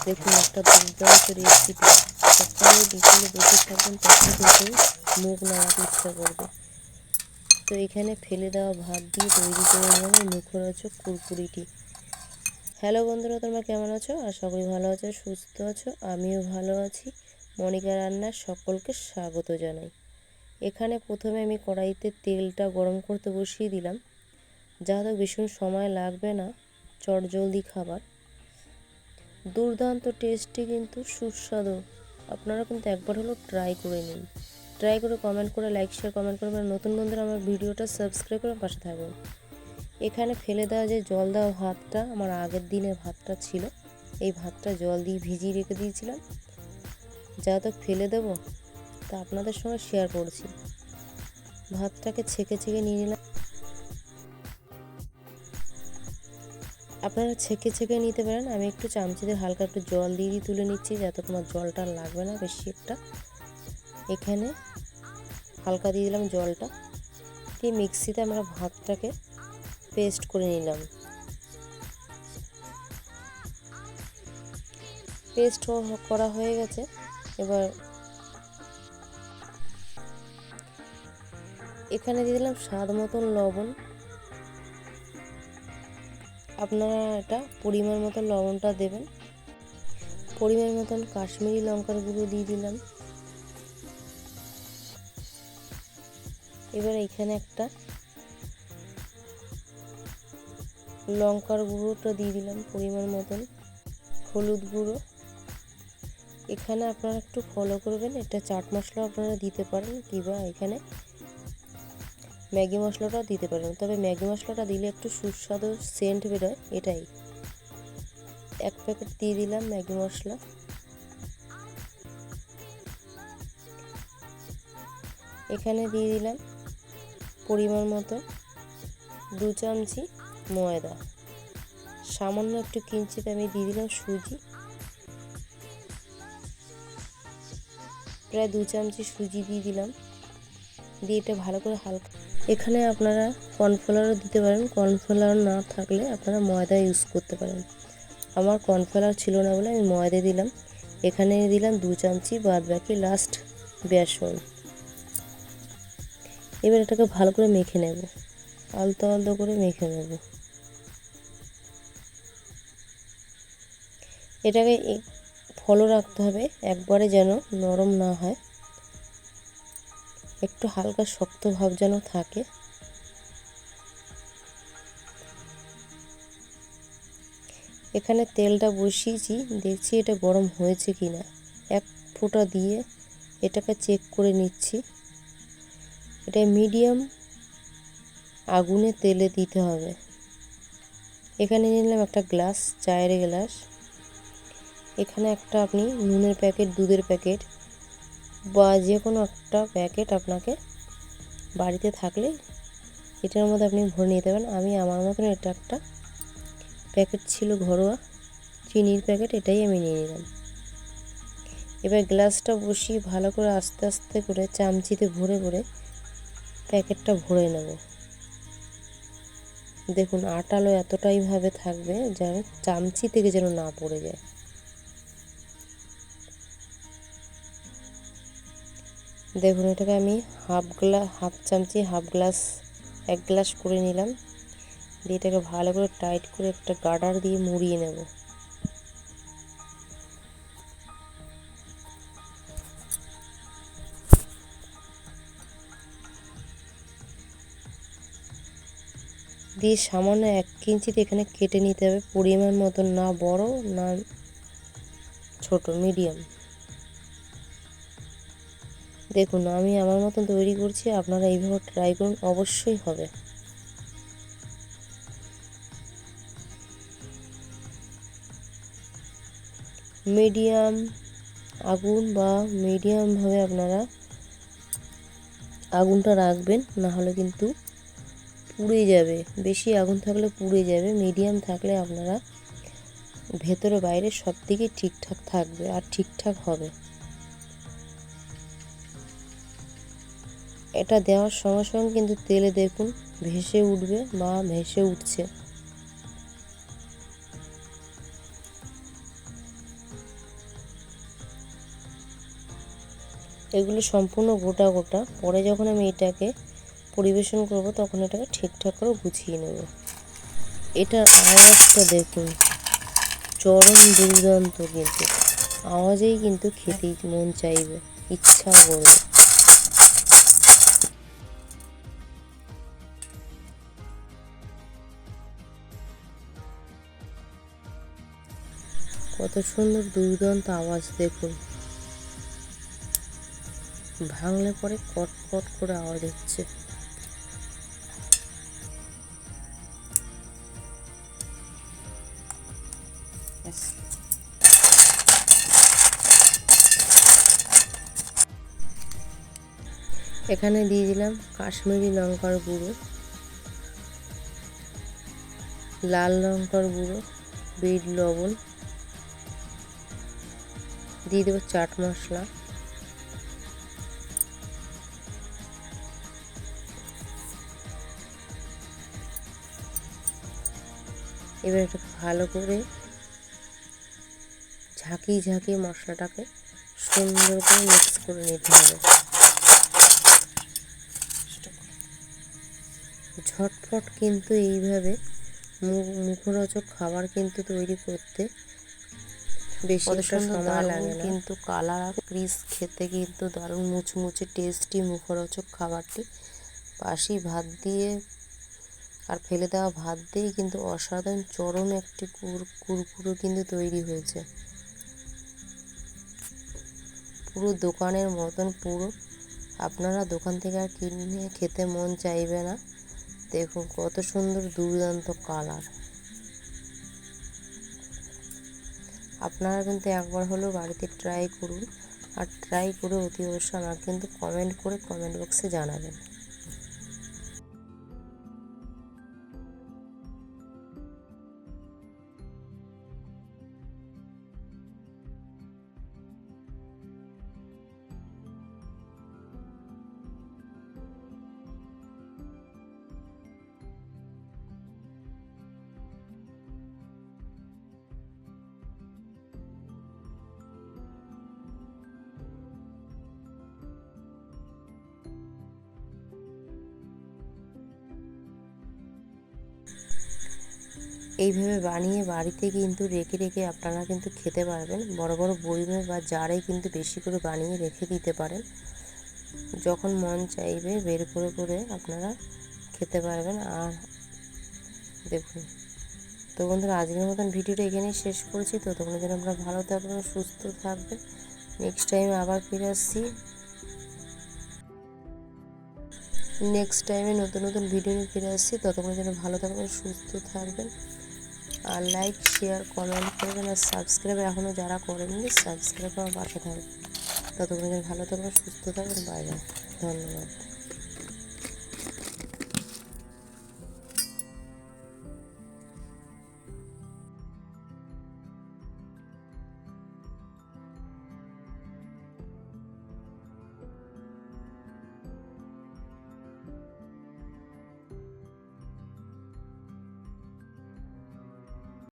দেখুন একটা দুর্দান্ত রেসিপি। সকালে বিকেলে বসে থাকবেন তখন কিন্তু মুখ নাড়াতে ইচ্ছা করবে। তো এখানে ফেলে দেওয়া ভাত দিয়ে তৈরি করে নিলাম এই মুখরোচক কুরকুরিটি। হ্যালো বন্ধুরা, তোমরা কেমন আছো? আশা করি ভালো আছো, সুস্থ আছো। আমিও ভালো আছি। মনিকা রান্নার সকলকে স্বাগত জানাই। এখানে প্রথমে আমি কড়াইতে তেলটা গরম করতে বসিয়ে দিলাম। যাতে ভীষণ সময় লাগবে না, চটজলদি খাবার, দুর্দান্ত টেস্টি কিন্তু সুস্বাদু। আপনারা কিন্তু একবার হলো ট্রাই করে নিন। ট্রাই করে কমেন্ট করে লাইক শেয়ার কমেন্ট করবেন। নতুন বন্ধুরা আমার ভিডিওটা সাবস্ক্রাইব করে পাশে থাকবেন। এখানে ফেলে দেওয়া যে জল দেওয়া ভাতটা, আমার আগের দিনের ভাতটা ছিল, এই ভাতটা জল দিয়ে ভিজিয়ে রেখে দিয়েছিলাম। যা তো ফেলে দেবো, তা আপনাদের সঙ্গে শেয়ার করছি। ভাতটাকে ছেঁকে ছেঁকে নিয়ে নিলাম। আপনারা ছেঁকে ছেঁকে নিতে পারেন। আমি একটু চামচিতে হালকা একটু জল দিয়ে তুলে নিচ্ছি, যাতে তোমার জলটা লাগবে না বেশি একটা। এখানে হালকা দিয়ে দিলাম জলটা, দিয়ে মিক্সিতে আমরা ভাতটাকে পেস্ট করে নিলাম। পেস্ট করা হয়ে গেছে। এবার এখানে দিয়ে দিলাম স্বাদ মতন লবণ। আপনারা এটা পরিমাণ মতন লবণটা দেবেন। পরিমাণ মতন কাশ্মীরি লঙ্কার গুঁড়ো দিয়ে দিলাম। এবার এখানে একটা লঙ্কার গুঁড়োটা দিয়ে দিলাম পরিমাণ মতন। হলুদ গুঁড়ো এখানে আপনারা একটু ফলো করবেন, এটা চাট মশলা আপনারা দিতে পারেন, কিংবা এখানে ম্যাগি মশলাটাও দিতে পারেন। তবে ম্যাগি মশলাটা দিলে একটু সুস্বাদু সেন্ট বেরোয়, এটাই। এক প্যাকেট দিয়ে দিলাম ম্যাগি মশলা। এখানে দিয়ে দিলাম পরিমাণ মতো 2 চামচি ময়দা। সামান্য একটু কিঞ্চিত আমি দিয়ে দিলাম সুজি, প্রায় 2 চামচি সুজি দিয়ে দিলাম। দিয়ে এটা ভালো করে হালকা, এখানে আপনারা কর্নফ্লাওয়ারও দিতে পারেন। কর্নফ্লাওয়ার না থাকলে আপনারা ময়দা ইউজ করতে পারেন। আমার কর্নফ্লাওয়ার ছিল না বলে আমি ময়দা দিলাম। এখানে দিলাম 2 চামচি, বাদ বাকি লাস্ট বেসন। এবার এটাকে ভালো করে মেখে নেব, আলতো আলতো করে মেখে নেব। এটাকে ফলো রাখতে হবে, একবারে যেন নরম না হয়, একটু হালকা শক্ত ভাব যেন থাকে। এখানে তেলটা বসিয়েছি, দেখছি এটা গরম হয়েছে কিনা। এক ফোঁটা দিয়ে এটাকে চেক করে নিচ্ছি। এটা মিডিয়াম আগুনে তেলে দিতে হবে। এখানে নিলাম একটা গ্লাস, চায়ের গ্লাস। এখানে একটা আপনি নুনের প্যাকেট, দুধের প্যাকেট বা যে কোনো একটা প্যাকেট আপনাকে বাড়িতে থাকলে এটার মধ্যে আপনি ভরে নিতে পারেন। আমি আমার মতন এটা একটা প্যাকেট ছিল ঘরোয়া চিনির প্যাকেট, এটাই আমি নিয়ে নিলাম। এবার গ্লাসটা বসিয়ে ভালো করে আস্তে আস্তে করে চামচিতে ভরে ভরে প্যাকেটটা ভরে নেব। দেখুন আটালো এতটাই ভাবে থাকবে যেন চামচি থেকে যেন না পড়ে যায়। দেখুন এটাকে আমি হাফ চামচি, হাফ গ্লাস, 1 গ্লাস করে নিলাম। দিয়ে এটাকে ভালো করে টাইট করে একটা গার্ডার দিয়ে মুড়িয়ে নেব। দিয়ে সামান্য 1 ইঞ্চিতে এখানে কেটে নিতে হবে, পরিমাণ মতন, না বড় না ছোট, মিডিয়াম। দেখুন আমি আমার মতন তৈরি করছি, আপনারা এইভাবে ট্রাই করুন, অবশ্যই হবে। মিডিয়াম আগুন বা মিডিয়ামভাবে আপনারা আগুনটা রাখবেন, না হলে কিন্তু পুড়ে যাবে। বেশি আগুন থাকলে পুড়ে যাবে, মিডিয়াম থাকলে আপনারা ভেতরে বাইরে সব দিকে ঠিকঠাক থাকবে আর ঠিকঠাক হবে। এটা দেওয়ার সঙ্গে সঙ্গে কিন্তু তেলে দেখুন ভেসে উঠবে বা ভেসে উঠছে। এগুলো সম্পূর্ণ গোটা গোটা। পরে যখন আমি এটাকে পরিবেশন করব তখন এটাকে ঠিকঠাক করে গুছিয়ে নেব। এটার আওয়াজটা দেখুন, চরম দুর্দান্ত, কিন্তু আওয়াজেই কিন্তু খেতেই মন চাইবে, ইচ্ছা করবে। কত সুন্দর দুর্দান্ত আওয়াজ দেখুন, ভাঙলে পরে কট কট করে আওয়াজ হচ্ছে। এখানে দিয়ে দিলাম কাশ্মীরি লঙ্কার গুঁড়ো, লাল লঙ্কার গুঁড়ো, বিট লবণ, দিয়ে দেবো চাট মশলা, এবার একটু ভালো করে ঝাঁকিয়ে ঝাঁকিয়ে মশলাটাকে সুন্দর করে মিক্স করে নিতে হবে। ঝটফট কিন্তু এইভাবে মুখরোচক খাবার কিন্তু তৈরি করতে বেশি একটা সময় লাগে না, কিন্তু কালার আর ক্রিস্প খেতে কিন্তু দারুণ মুচমুচে টেস্টি মুখরোচক খাবারটি বাসি ভাত দিয়ে আর ফেলে দেওয়া ভাত দিয়েই কিন্তু অসাধারণ চরম একটি কুরকুরো কিন্তু তৈরি হয়েছে, পুরো দোকানের মতন। পুরো আপনারা দোকান থেকে আর কিনে খেতে মন চাইবে না। দেখুন কত সুন্দর দুর্দান্ত কালার। আপনারা কিন্তু একবার হলেও বাড়িতে ট্রাই করুন, আর ট্রাই করে অতি অবশ্যই আমাকে কিন্তু কমেন্ট করে কমেন্ট বক্সে জানাবেন। এইভাবে বানিয়ে বাড়িতে কিন্তু রেখে রেখে আপনারা কিন্তু খেতে পারবেন। বড় বড় বয়মে বা জারে কিন্তু বেশি করে বানিয়ে রেখে দিতে পারেন, যখন মন চাইবে বের করে করে আপনারা খেতে পারবেন। আর দেখুন, তো বন্ধুরা আজকের মতন ভিডিওটা এখানেই শেষ করেছি। তো তখন যেন আপনারা ভালো থাকবেন, সুস্থ থাকবেন। নেক্সট টাইমে আবার ফিরে আসছি, নেক্সট টাইমে নতুন নতুন ভিডিও নিয়ে ফিরে আসছি। ততক্ষণ যেন ভালো থাকবেন, সুস্থ থাকবেন, আর লাইক শেয়ার কমেন্ট করবেন, আর সাবস্ক্রাইব এখনও যারা করেননি সাবস্ক্রাইব করার পাশে থাকবেন। ততক্ষণ যেন ভালো থাকবেন, সুস্থ থাকবেন। বাই বাই, ধন্যবাদ।